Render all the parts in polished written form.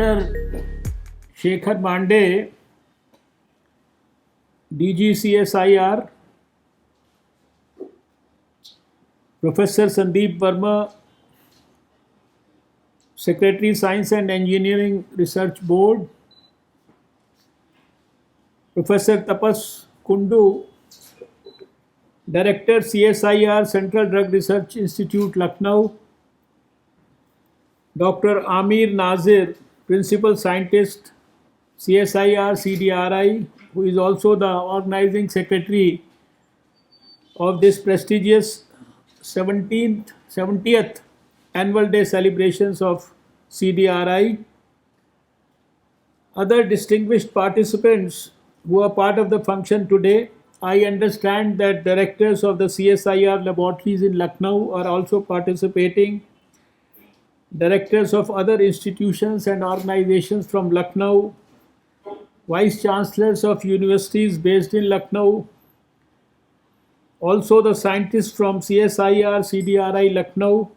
Dr. Shekhar Mande, DGCSIR, Professor Sandeep Verma, Secretary Science and Engineering Research Board, Professor Tapas Kundu, Director CSIR Central Drug Research Institute, Lucknow, Dr. Amir Nazir, Principal Scientist, CSIR CDRI, who is also the organizing secretary of this prestigious 70th Annual Day celebrations of CDRI. Other distinguished participants who are part of the function today, I understand that directors of the CSIR laboratories in Lucknow are also participating. Directors of other institutions and organizations from Lucknow, vice chancellors of universities based in Lucknow, also the scientists from CSIR CDRI Lucknow,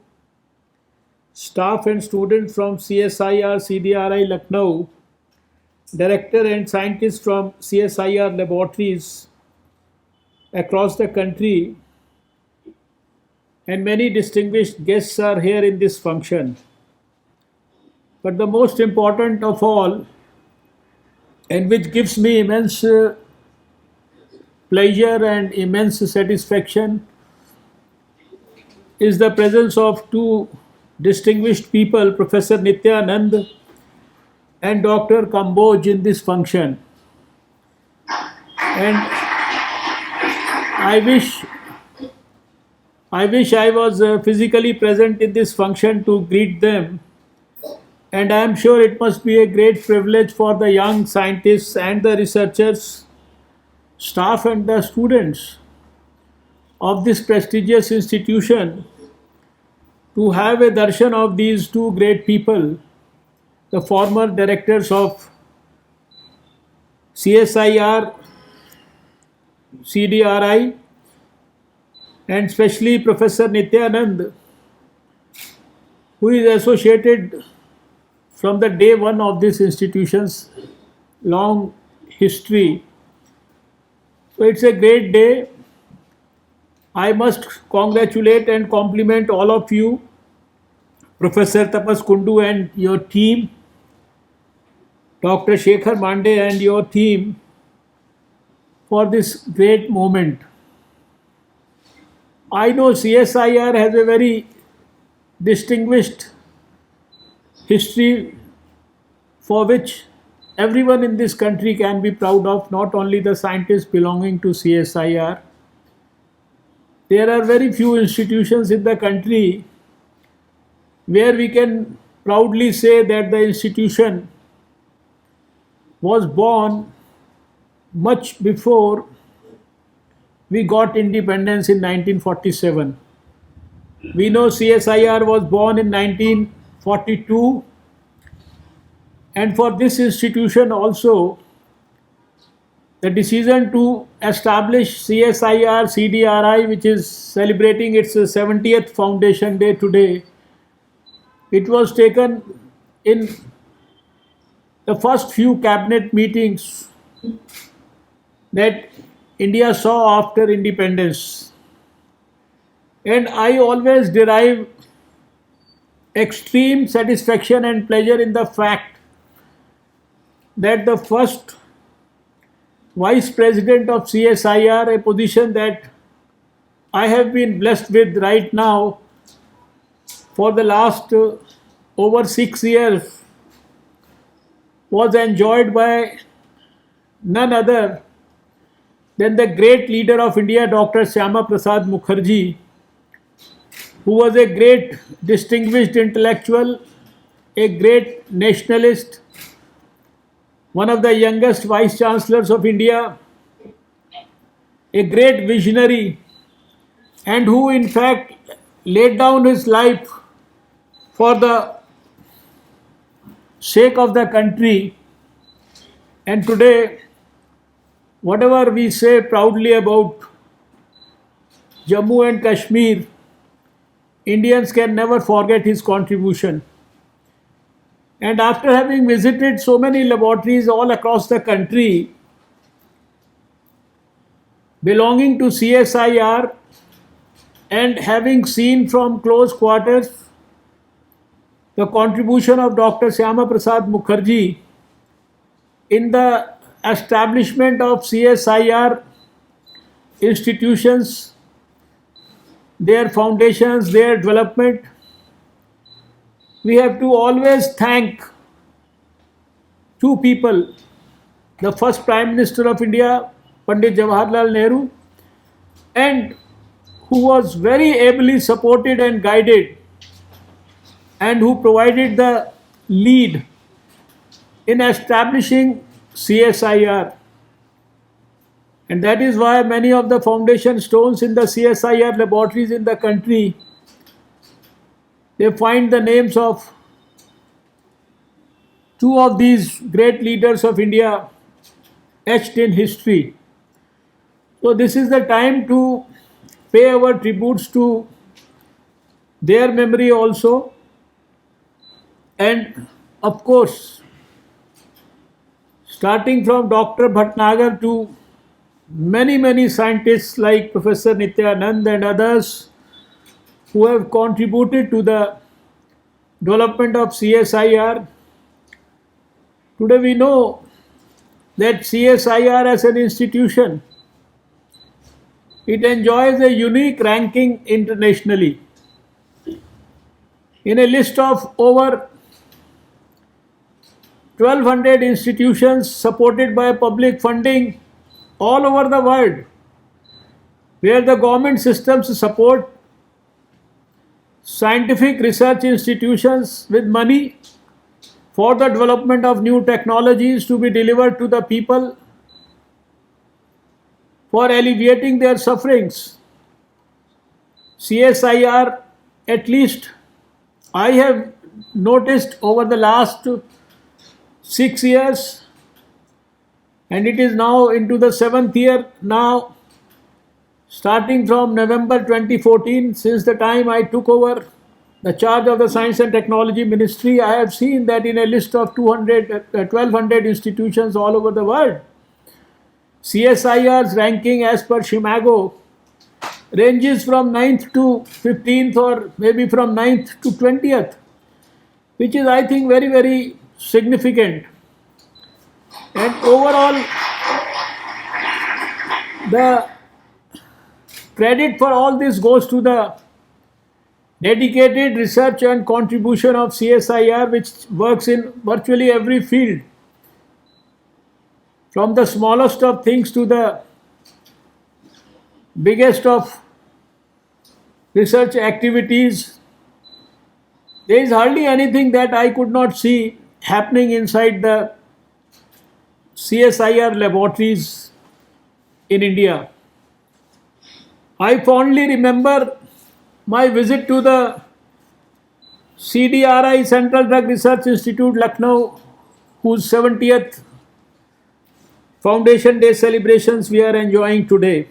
staff and students from CSIR CDRI Lucknow, director and scientists from CSIR laboratories across the country, and many distinguished guests are here in this function. But the most important of all, and which gives me immense pleasure and immense satisfaction, is the presence of two distinguished people, Professor Nityanand and Dr. Kamboj, in this function. And I wish I was physically present in this function to greet them. And I am sure it must be a great privilege for the young scientists and the researchers, staff and the students of this prestigious institution to have a darshan of these two great people, the former directors of CSIR, CDRI, and especially Professor Nityanand, who is associated from the day one of this institution's long history. So it's a great day. I must congratulate and compliment all of you, Professor Tapas Kundu and your team, Dr. Shekhar Mande and your team, for this great moment. I know CSIR has a very distinguished history for which everyone in this country can be proud of, not only the scientists belonging to CSIR. There are very few institutions in the country where we can proudly say that the institution was born much before we got independence in 1947. We know CSIR was born in 1942, and for this institution also, the decision to establish CSIR CDRI, which is celebrating its 70th foundation day today, it was taken in the first few cabinet meetings that India saw after independence. And I always derive extreme satisfaction and pleasure in the fact that the first Vice President of CSIR, a position that I have been blessed with right now for the last over 6 years, was enjoyed by none other than the great leader of India, Dr. Shyama Prasad Mukherjee, who was a great distinguished intellectual, a great nationalist, one of the youngest vice chancellors of India, a great visionary, and who in fact laid down his life for the sake of the country. And today, whatever we say proudly about Jammu and Kashmir, Indians can never forget his contribution. And after having visited so many laboratories all across the country belonging to CSIR and having seen from close quarters the contribution of Dr. Syama Prasad Mukherjee in the establishment of CSIR institutions, their foundations, their development, we have to always thank two people. The first Prime Minister of India, Pandit Jawaharlal Nehru, and who was very ably supported and guided and who provided the lead in establishing CSIR. And that is why many of the foundation stones in the CSIR laboratories in the country, they find the names of two of these great leaders of India etched in history. So this is the time to pay our tributes to their memory also. And of course, starting from Dr. Bhatnagar to many scientists like Professor Nityanand and others who have contributed to the development of CSIR. Today we know that CSIR as an institution, it enjoys a unique ranking internationally. In a list of over 1200 institutions supported by public funding all over the world, where the government systems support scientific research institutions with money for the development of new technologies to be delivered to the people for alleviating their sufferings. CSIR, at least I have noticed over the last 6 years, and it is now into the 7th year now, starting from November 2014, since the time I took over the charge of the Science and Technology Ministry, I have seen that in a list of 1200 institutions all over the world, CSIR's ranking as per Shimago ranges from 9th to 15th or maybe from 9th to 20th, which is, I think, very significant. And overall, the credit for all this goes to the dedicated research and contribution of CSIR, which works in virtually every field, from the smallest of things to the biggest of research activities. There is hardly anything that I could not see happening inside the CSIR laboratories in India. I fondly remember my visit to the CDRI, Central Drug Research Institute, Lucknow, whose 70th Foundation Day celebrations we are enjoying today.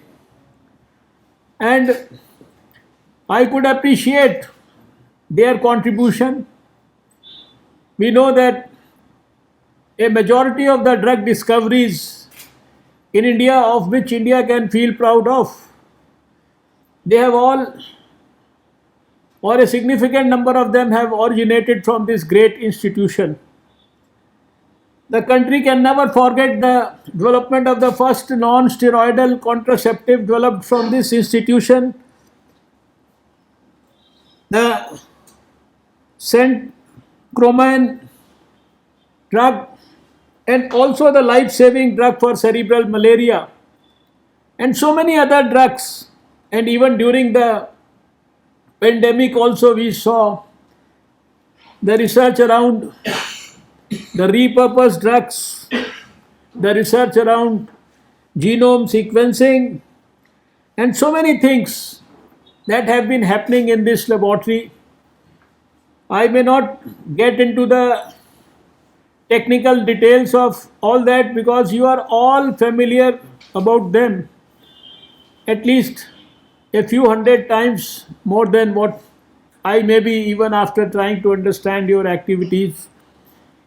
And I could appreciate their contribution. We know that a majority of the drug discoveries in India, of which India can feel proud of, they have all, or a significant number of them, have originated from this great institution. The country can never forget the development of the first non-steroidal contraceptive developed from this institution, the centromine drug, and also the life-saving drug for cerebral malaria, and so many other drugs. And even during the pandemic also we saw the research around the repurposed drugs, the research around genome sequencing, and so many things that have been happening in this laboratory. I may not get into the technical details of all that because you are all familiar about them, at least a few hundred times more than what I may be, even after trying to understand your activities.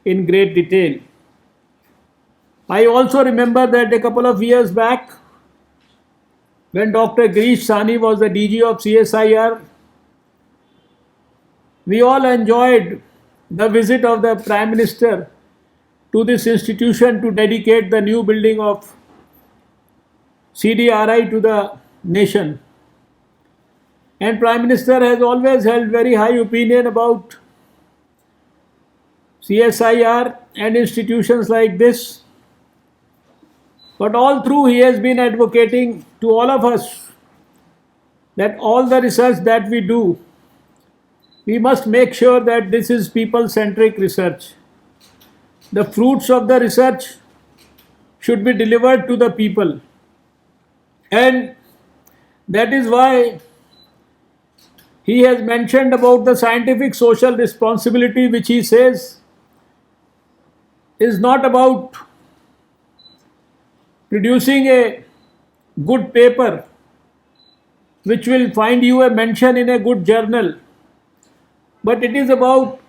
in great detail. I also remember that a couple of years back, when Dr. Girish Sani was the DG of CSIR, we all enjoyed the visit of the Prime Minister to this institution to dedicate the new building of CDRI to the nation. And Prime Minister has always held very high opinion about CSIR and institutions like this. But all through he has been advocating to all of us that all the research that we do, we must make sure that this is people-centric research. The fruits of the research should be delivered to the people. And that is why he has mentioned about the scientific social responsibility, which he says is not about producing a good paper which will find you a mention in a good journal, but it is about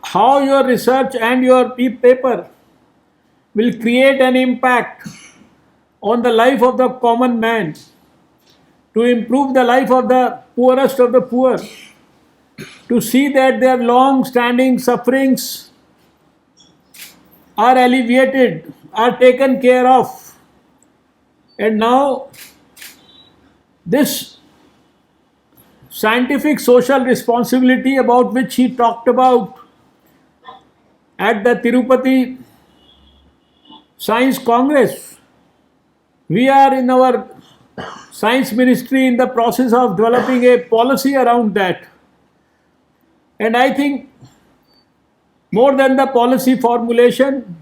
how your research and your paper will create an impact on the life of the common man, to improve the life of the poorest of the poor, to see that their long-standing sufferings are alleviated, are taken care of. And now this scientific social responsibility about which he talked about at the Tirupati Science Congress, we are in our Science Ministry in the process of developing a policy around that. And I think more than the policy formulation,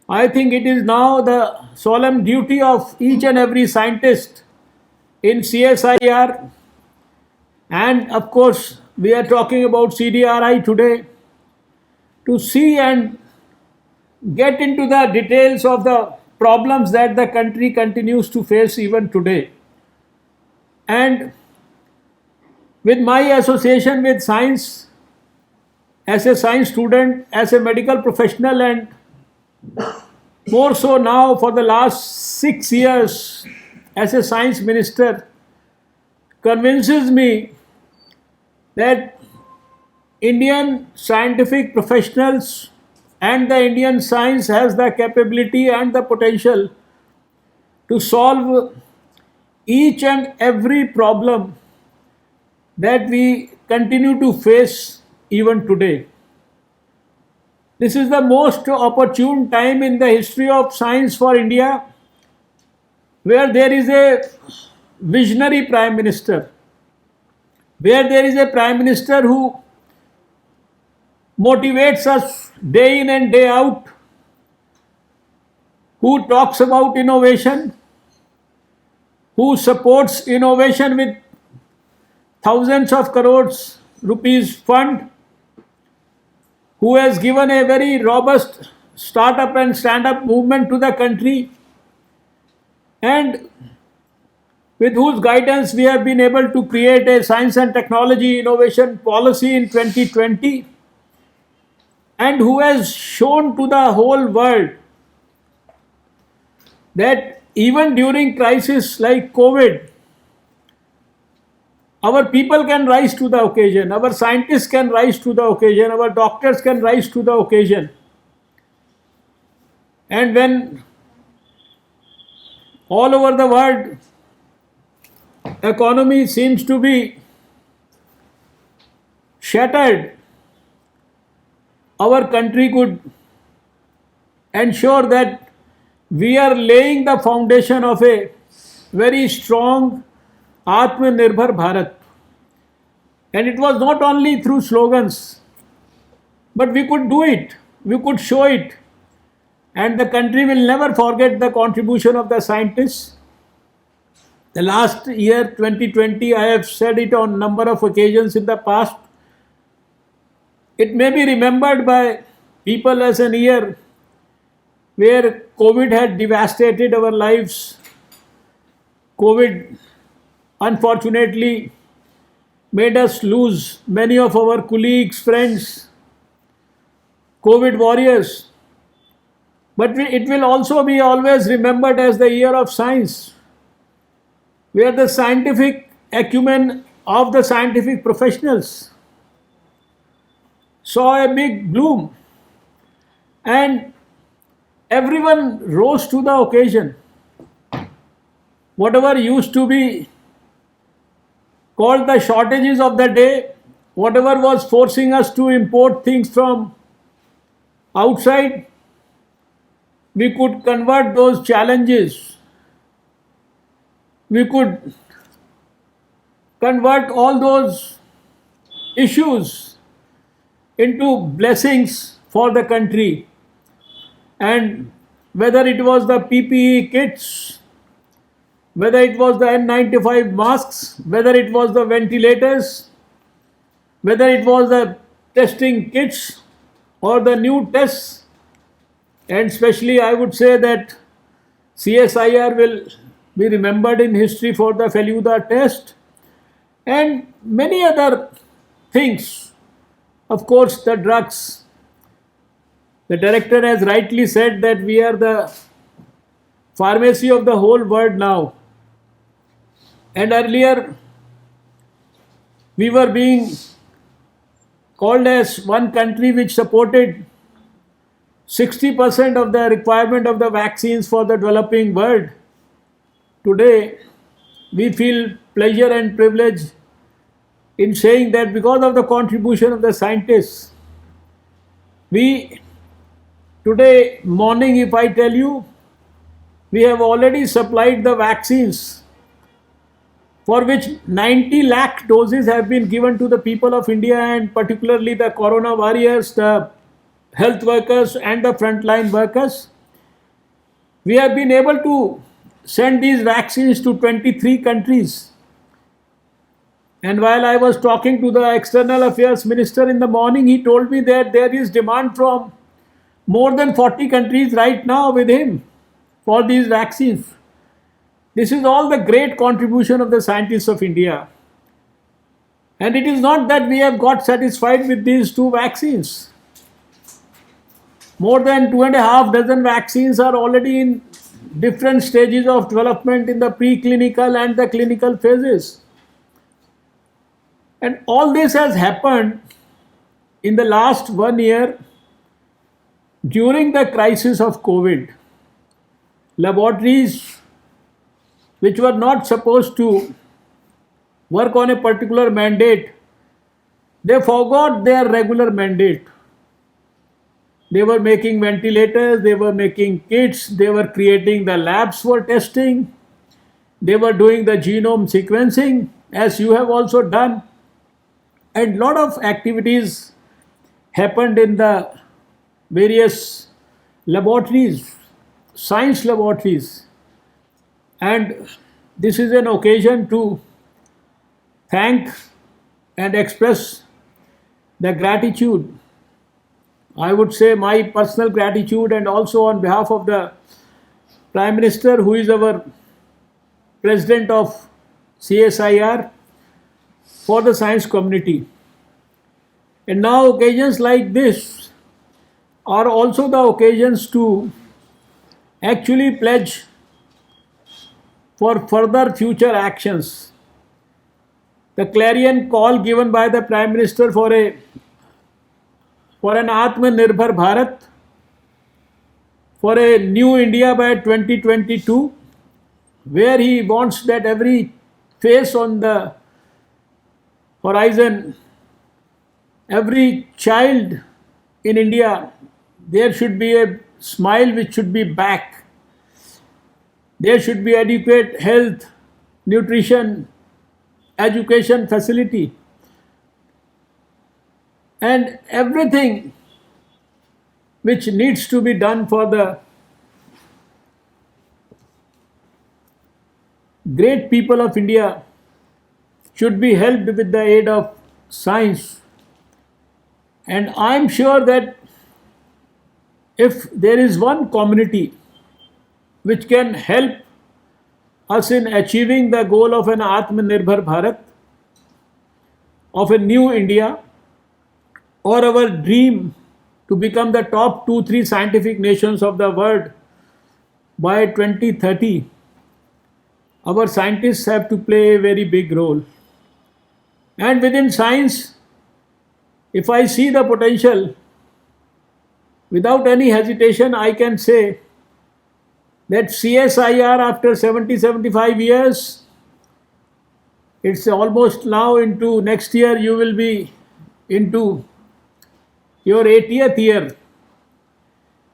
I think it is now the solemn duty of each and every scientist in CSIR, and of course we are talking about CDRI today, to see and get into the details of the problems that the country continues to face even today. And with my association with science, as a science student, as a medical professional, and more so now for the last 6 years as a science minister, convinces me that Indian scientific professionals and the Indian science has the capability and the potential to solve each and every problem that we continue to face even today. This is the most opportune time in the history of science for India, where there is a visionary Prime Minister, where there is a Prime Minister who motivates us day in and day out, who talks about innovation, who supports innovation with thousands of crores rupees fund, who has given a very robust startup and stand-up movement to the country, and with whose guidance we have been able to create a science and technology innovation policy in 2020, and who has shown to the whole world that even during crises like COVID, our people can rise to the occasion, our scientists can rise to the occasion, our doctors can rise to the occasion. And when all over the world economy seems to be shattered, our country could ensure that we are laying the foundation of a very strong Atmanirbhar Bharat. And it was not only through slogans, but we could do it, we could show it. And the country will never forget the contribution of the scientists. The last year, 2020, I have said it on a number of occasions in the past, it may be remembered by people as an year where COVID had devastated our lives. COVID, unfortunately, made us lose many of our colleagues, friends. COVID warriors. But it will also be always remembered as the year of science, where the scientific acumen of the scientific professionals saw a big bloom and everyone rose to the occasion. Whatever used to be called the shortages of the day, whatever was forcing us to import things from outside, we could convert those challenges. We could convert all those issues into blessings for the country. And whether it was the PPE kits, whether it was the N95 masks, whether it was the ventilators, whether it was the testing kits or the new tests, and especially I would say that CSIR will be remembered in history for the Feluda test and many other things. Of course, the drugs. The director has rightly said that we are the pharmacy of the whole world now. And earlier, we were being called as one country which supported 60% of the requirement of the vaccines for the developing world. Today, we feel pleasure and privilege in saying that because of the contribution of the scientists, we today morning, if I tell you, we have already supplied the vaccines for which 90 lakh doses have been given to the people of India and particularly the corona warriors, the health workers and the frontline workers. We have been able to send these vaccines to 23 countries. And while I was talking to the External Affairs Minister in the morning, he told me that there is demand from more than 40 countries right now with him for these vaccines. This is all the great contribution of the scientists of India. And it is not that we have got satisfied with these two vaccines. More than 2.5 dozen vaccines are already in different stages of development in the preclinical and the clinical phases. And all this has happened in the last 1 year during the crisis of COVID. Laboratories which were not supposed to work on a particular mandate, they forgot their regular mandate. They were making ventilators, they were making kits, they were creating the labs for testing, they were doing the genome sequencing, as you have also done. And lot of activities happened in the various laboratories, science laboratories. And this is an occasion to thank and express the gratitude. I would say my personal gratitude and also on behalf of the Prime Minister, who is our President of CSIR, for the science community. And now occasions like this are also the occasions to actually pledge for further future actions. The clarion call given by the Prime Minister for an Atmanirbhar Bharat, for a new India by 2022, where he wants that every face on the horizon, every child in India, there should be a smile which should be back. There should be adequate health, nutrition, education facility, and everything which needs to be done for the great people of India should be helped with the aid of science. And I am sure that if there is one community which can help us in achieving the goal of an Atmanirbhar Bharat, of a new India, or our dream to become the top 2-3 scientific nations of the world by 2030, our scientists have to play a very big role. And within science, if I see the potential, without any hesitation, I can say that CSIR after 70-75 years, it's almost now into next year, you will be into your 80th year.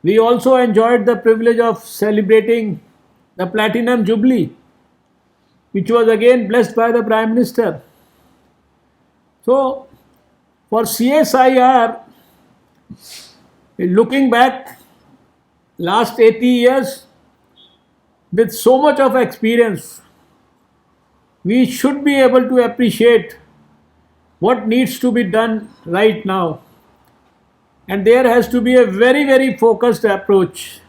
We also enjoyed the privilege of celebrating the Platinum Jubilee, which was again blessed by the Prime Minister. So, for CSIR, looking back last 80 years, with so much of experience, we should be able to appreciate what needs to be done right now. And there has to be a very, very focused approach.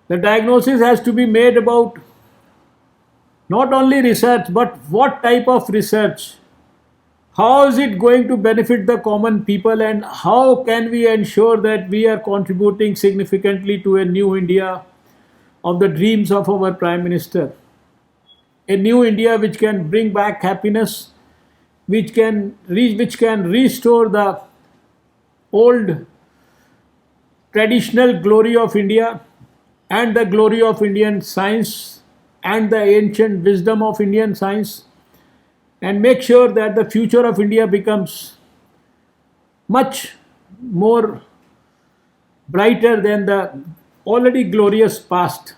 The diagnosis has to be made about not only research, but what type of research. How is it going to benefit the common people, and how can we ensure that we are contributing significantly to a new India of the dreams of our Prime Minister? A new India which can bring back happiness, which can restore the old traditional glory of India and the glory of Indian science and the ancient wisdom of Indian science, and make sure that the future of India becomes much more brighter than the already glorious past.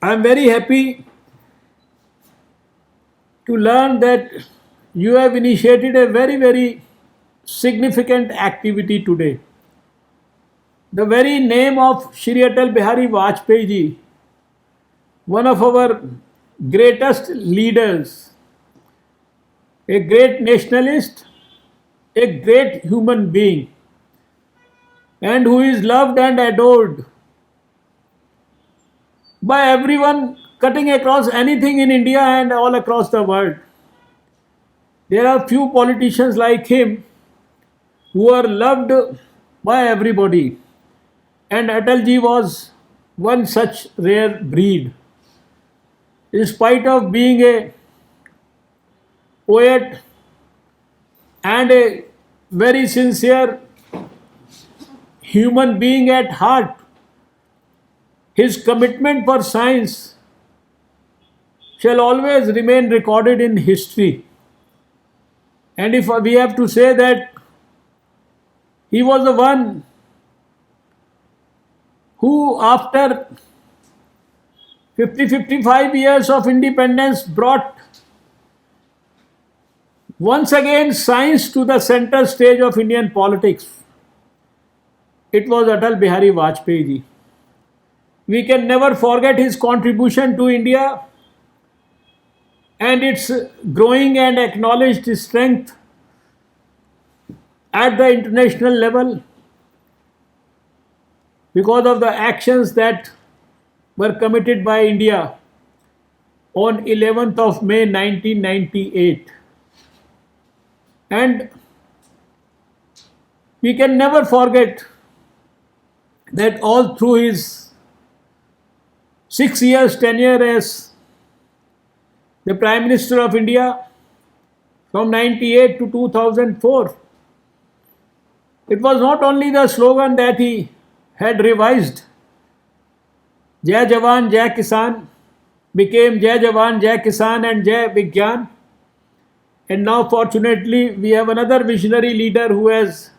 I am very happy to learn that you have initiated a very, very significant activity today. The very name of Shri Atal Bihari Vajpayee ji, one of our greatest leaders, a great nationalist, a great human being, and who is loved and adored by everyone, cutting across anything in India and all across the world. There are few politicians like him who are loved by everybody, and Atalji was one such rare breed. In spite of being a poet and a very sincere human being at heart, his commitment for science shall always remain recorded in history. And if we have to say that he was the one who, after 50-55 years of independence, brought once again science to the center stage of Indian politics, it was Atal Bihari Vajpayee ji. We can never forget his contribution to India and its growing and acknowledged strength at the international level because of the actions that were committed by India on 11th of May 1998. And we can never forget that all through his 6 years tenure as the Prime Minister of India from 98 to 2004, it was not only the slogan that he had revised, Jai Jawan, Jai Kisan, became Jai Jawan, Jai Kisan and Jai Vigyan. And now fortunately we have another visionary leader who has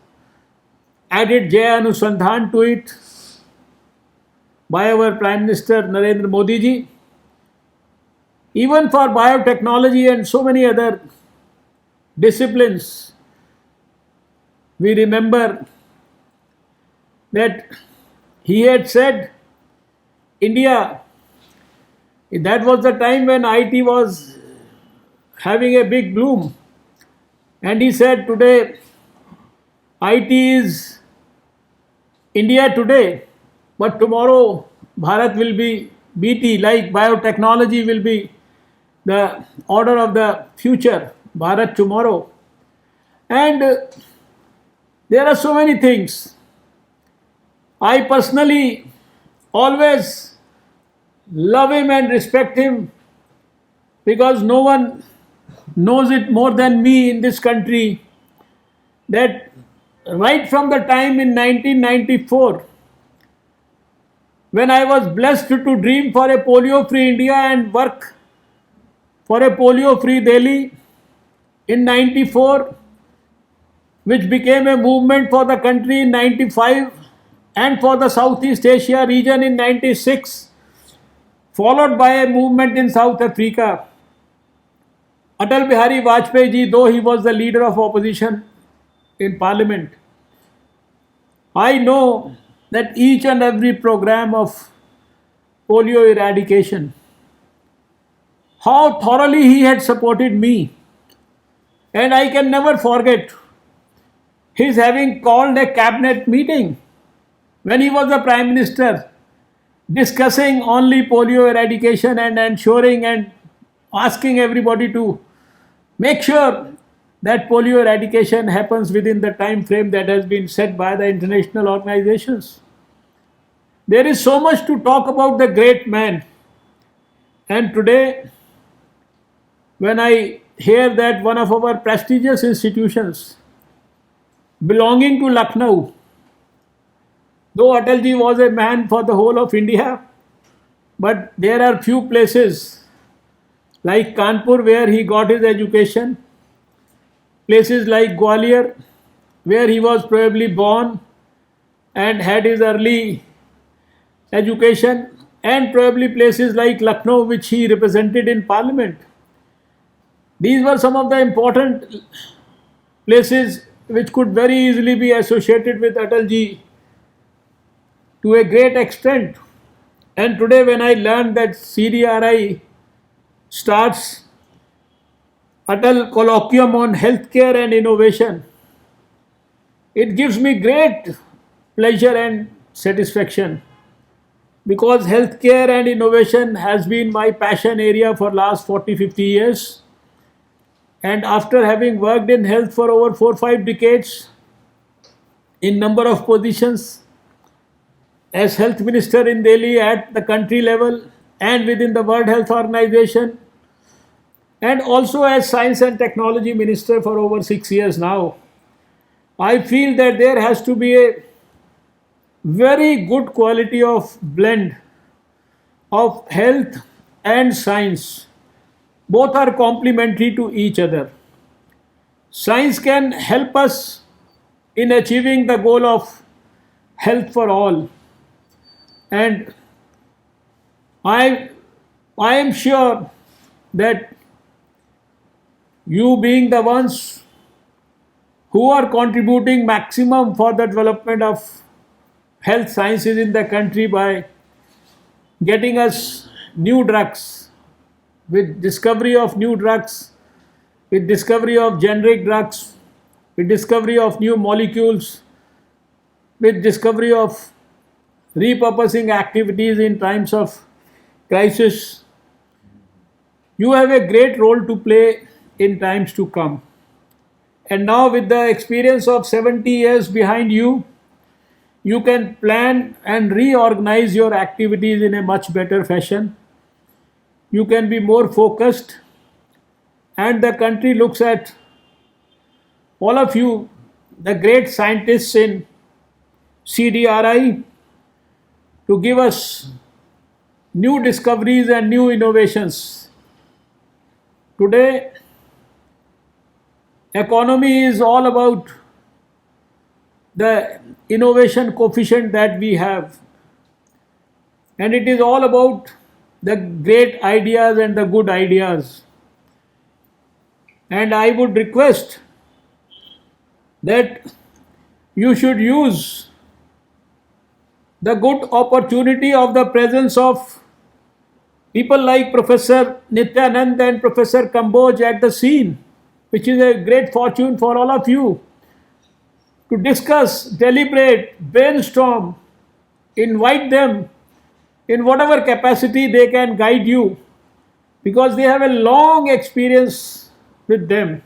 added Jai Anusandhan to it by our Prime Minister Narendra Modi ji. Even for biotechnology and so many other disciplines, we remember that he had said, India, that was the time when IT was having a big bloom. And he said, today, IT is India today, but tomorrow Bharat will be BT, like biotechnology will be the order of the future, Bharat tomorrow. And There are so many things. I personally always love him and respect him because no one knows it more than me in this country that right from the time in 1994 when I was blessed to dream for a polio free India and work for a polio free Delhi in 94, which became a movement for the country in 95 and for the Southeast Asia region in 96, followed by a movement in South Africa. Atal Bihari Vajpayee ji, though he was the leader of opposition in parliament, I know that each and every program of polio eradication, how thoroughly he had supported me. And I can never forget his having called a cabinet meeting when he was the Prime Minister, discussing only polio eradication and ensuring and asking everybody to make sure that polio eradication happens within the time frame that has been set by the international organizations. There is so much to talk about the great man. And today, when I hear that one of our prestigious institutions belonging to Lucknow, though Atalji was a man for the whole of India, but there are few places like Kanpur where he got his education, places like Gwalior where he was probably born and had his early education, and probably places like Lucknow which he represented in parliament. These were some of the important places which could very easily be associated with Atalji to a great extent. And today when I learned that CDRI starts Atal Colloquium on Healthcare and Innovation, it gives me great pleasure and satisfaction because healthcare and innovation has been my passion area for last 40-50 years. And after having worked in health for over 4-5 decades in number of positions as health minister in Delhi at the country level and within the World Health Organization, and also as science and technology minister for over 6 years now, I feel that there has to be a very good quality of blend of health and science. Both are complementary to each other. Science can help us in achieving the goal of health for all. And I am sure that you being the ones who are contributing maximum for the development of health sciences in the country by getting us new drugs, with discovery of new drugs, with discovery of generic drugs, with discovery of new molecules, with discovery of repurposing activities in times of crisis. You have a great role to play in times to come. And now with the experience of 70 years behind you, you can plan and reorganize your activities in a much better fashion. You can be more focused, and the country looks at all of you, the great scientists in CDRI, to give us new discoveries and new innovations. Today, economy is all about the innovation coefficient that we have, and it is all about the great ideas and the good ideas. And I would request that you should use the good opportunity of the presence of people like Professor Nityanand and Professor Kamboj at the scene, which is a great fortune for all of you, to discuss, deliberate, brainstorm, invite them in whatever capacity they can guide you, because they have a long experience with them.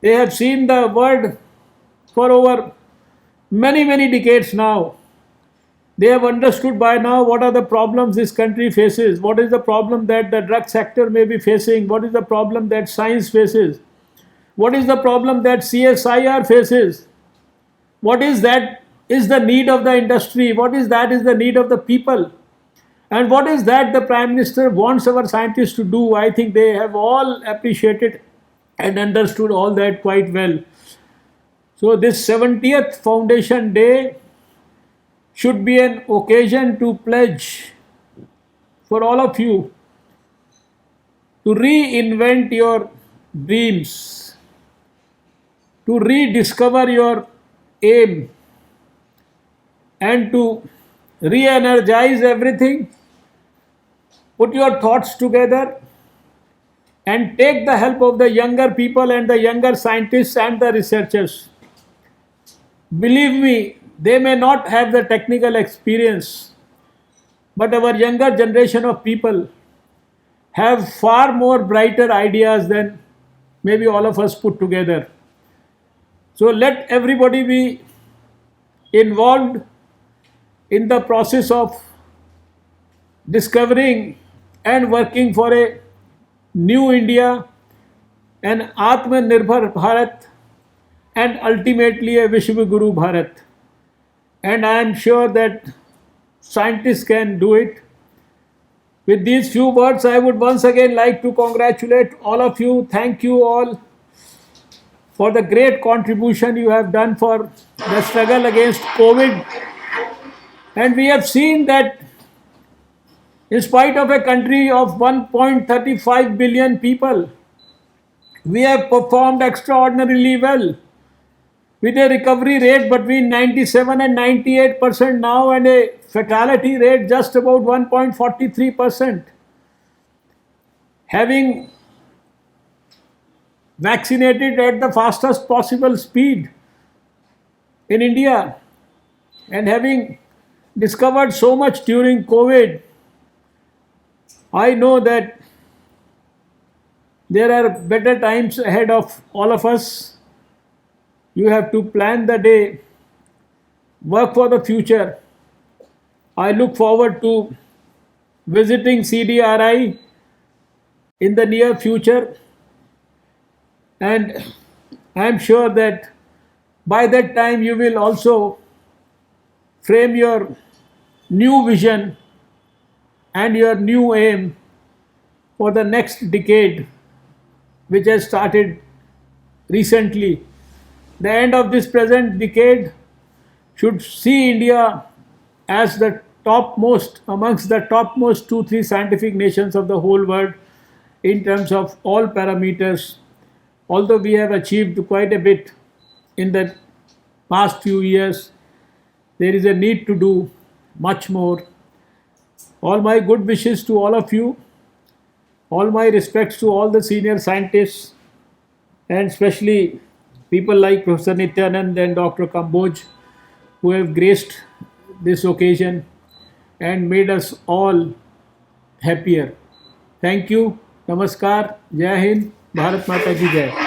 They have seen the word for over many decades now. They have understood by now what are the problems this country faces, what is the problem that the drug sector may be facing, what is the problem that science faces, what is the problem that CSIR faces, what is that is the need of the industry, what is that is the need of the people, and what is that the Prime Minister wants our scientists to do. I think they have all appreciated and understood all that quite well. So this 70th Foundation Day should be an occasion to pledge for all of you to reinvent your dreams, to rediscover your aim, and to re-energize everything, put your thoughts together, and take the help of the younger people and the younger scientists and the researchers. Believe me, they may not have the technical experience, but our younger generation of people have far more brighter ideas than maybe all of us put together. So let everybody be involved in the process of discovering and working for a new India, an Atmanirbhar Bharat, and ultimately a Vishwa Guru Bharat. And I am sure that scientists can do it. With these few words, I would once again like to congratulate all of you. Thank you all for the great contribution you have done for the struggle against COVID. And we have seen that in spite of a country of 1.35 billion people, we have performed extraordinarily well, with a recovery rate between 97 and 98% now, and a fatality rate just about 1.43%. Having vaccinated at the fastest possible speed in India, and having discovered so much during COVID, I know that there are better times ahead of all of us. You have to plan the day, work for the future. I look forward to visiting CDRI in the near future, and I am sure that by that time you will also frame your new vision and your new aim for the next decade, which has started recently. The end of this present decade should see India as the topmost, amongst the topmost 2-3 scientific nations of the whole world in terms of all parameters. Although we have achieved quite a bit in the past few years, there is a need to do much more. All my good wishes to all of you, all my respects to all the senior scientists, and especially people like Professor Nityanand and Dr. Kamboj, who have graced this occasion and made us all happier. Thank you. Namaskar. Jai Hind. Bharat Mata Ki Jai.